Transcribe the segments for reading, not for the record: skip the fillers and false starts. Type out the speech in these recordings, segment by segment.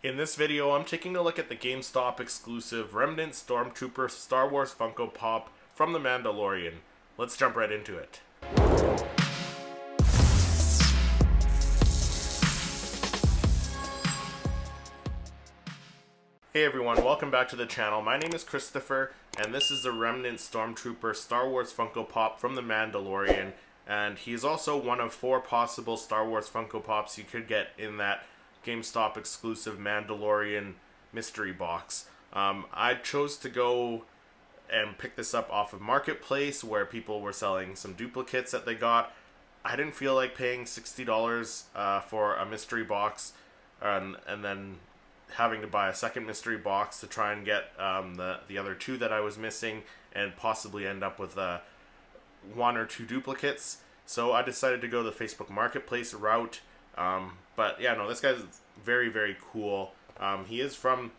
In this video, I'm taking a look at the GameStop exclusive Remnant Stormtrooper Star Wars Funko Pop from The Mandalorian. Let's jump right into it. Hey everyone, welcome back to the channel. My name is Christopher, and this is the Remnant Stormtrooper Star Wars Funko Pop from The Mandalorian. And he's also one of 4 possible Star Wars Funko Pops you could get in that GameStop exclusive Mandalorian mystery box. I chose to go and pick this up off of Marketplace where people were selling some duplicates that they got. I didn't feel like paying $60 for a mystery box and then having to buy a second mystery box to try and get the other 2 that I was missing and possibly end up with 1 or 2 duplicates. So I decided to go the Facebook Marketplace route. But yeah, no, this guy's very, very cool. He is from,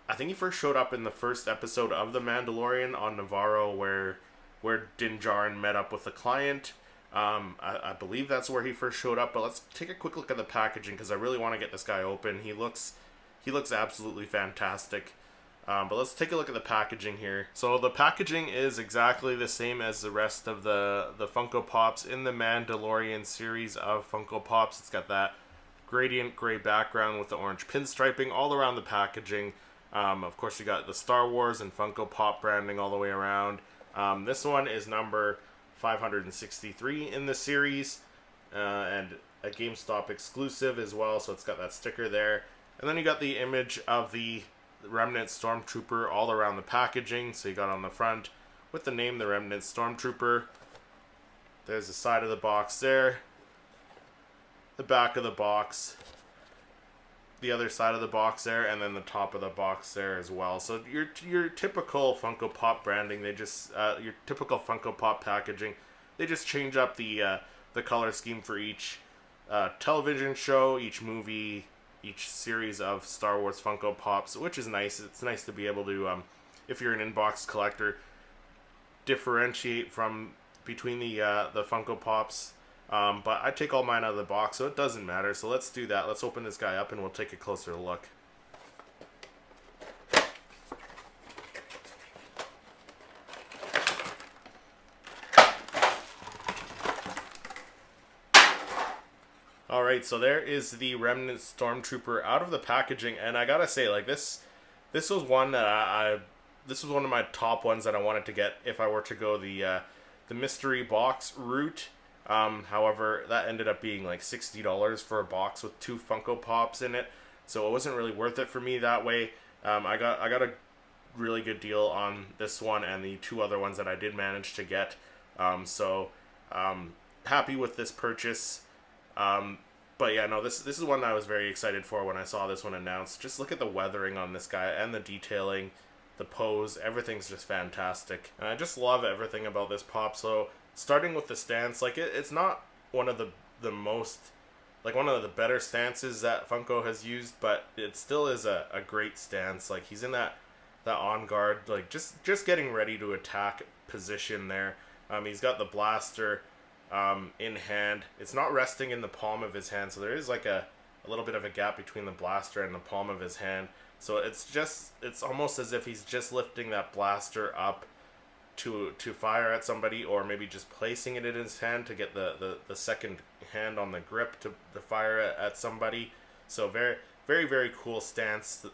I think he first showed up in the first episode of The Mandalorian on Navarro where Din Djarin met up with the client. I believe that's where he first showed up, but let's take a quick look at the packaging because I really want to get this guy open. He looks absolutely fantastic. But let's take a look at the packaging here. So the packaging is exactly the same as the rest of the Funko Pops in the Mandalorian series of Funko Pops. It's got that gradient gray background with the orange pinstriping all around the packaging. Of course, you got the Star Wars and Funko Pop branding all the way around. This one is number 563 in the series, and a GameStop exclusive as well, so it's got that sticker there. And then you got the image of the Remnant Stormtrooper all around the packaging. So you got on the front with the name, the Remnant Stormtrooper. There's the side of the box there, the back of the box, the other side of the box there, and then the top of the box there as well. So your typical Funko Pop branding, they just your typical Funko Pop packaging, they just change up the color scheme for each television show, each movie, each series of Star Wars Funko Pops, which is nice. It's nice to be able to, if you're an inbox collector, differentiate between the Funko Pops. But I take all mine out of the box, so it doesn't matter. So let's do that. Let's open this guy up and we'll take a closer look. Alright, so there is the Remnant Stormtrooper out of the packaging, and I gotta say, like, this was one that this was one of my top ones that I wanted to get if I were to go the mystery box route. However, that ended up being like $60 for a box with 2 Funko Pops in it, so it wasn't really worth it for me that way. I got a really good deal on this one and the 2 other ones that I did manage to get. Happy with this purchase. But yeah, no, this is one that I was very excited for when I saw this one announced. Just look at the weathering on this guy and the detailing, the pose, everything's just fantastic. And I just love everything about this pop. So starting with the stance, like it's not one of the most, like one of the better stances that Funko has used, but it still is a great stance. Like he's in that on guard, like just getting ready to attack position there. He's got the blaster in hand. It's not resting in the palm of his hand, so there is like a little bit of a gap between the blaster and the palm of his hand. So it's almost as if he's just lifting that blaster up to fire at somebody, or maybe just placing it in his hand to get the second hand on the grip to fire at somebody. So very, very, very cool stance.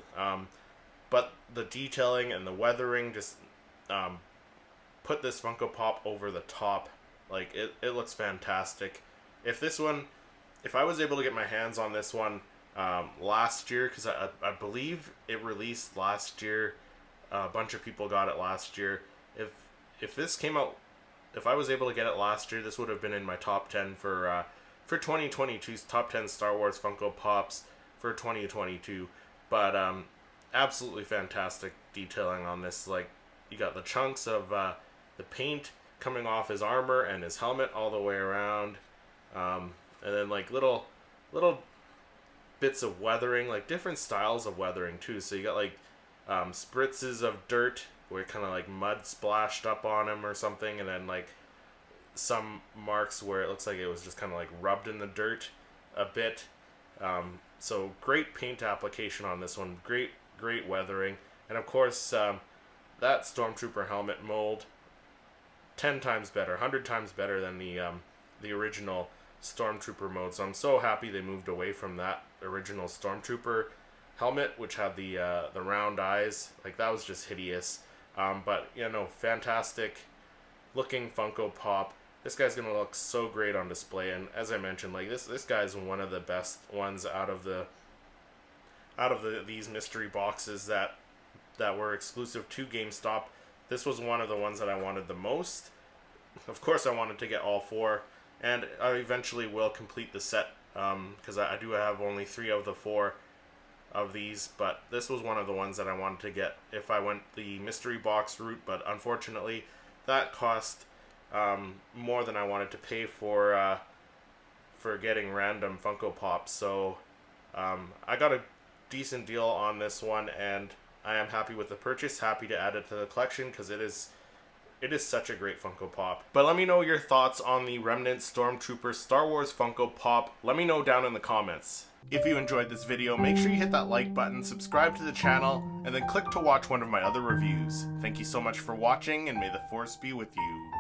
But the detailing and the weathering just put this Funko Pop over the top. Like, it looks fantastic. If I was able to get my hands on this one last year, because I believe it released last year, a bunch of people got it last year. If this came out, if I was able to get it last year, this would have been in my top 10 for 2022's top 10 Star Wars Funko Pops for 2022. But absolutely fantastic detailing on this. Like, you got the chunks of the paint coming off his armor and his helmet all the way around, and then like little bits of weathering, like different styles of weathering too. So you got like spritzes of dirt where kind of like mud splashed up on him or something, and then like some marks where it looks like it was just kind of like rubbed in the dirt a bit. So great paint application on this one, great weathering, and of course that Stormtrooper helmet mold, 10 times better, 100 times better than the original Stormtrooper mode. So I'm so happy they moved away from that original Stormtrooper helmet, which had the round eyes. Like, that was just hideous. But you know, fantastic looking Funko Pop. This guy's gonna look so great on display, and as I mentioned, like this guy's one of the best ones out of these mystery boxes that were exclusive to GameStop. This was one of the ones that I wanted the most. Of course, I wanted to get all four, and I eventually will complete the set because I do have only 3 of the 4 of these, but this was one of the ones that I wanted to get if I went the mystery box route, but unfortunately that cost more than I wanted to pay for getting random Funko Pops. So I got a decent deal on this one, and I am happy with the purchase, happy to add it to the collection because it is such a great Funko Pop. But let me know your thoughts on the Remnant Stormtrooper Star Wars Funko Pop. Let me know down in the comments. If you enjoyed this video, make sure you hit that like button, subscribe to the channel, and then click to watch one of my other reviews. Thank you so much for watching, and may the Force be with you.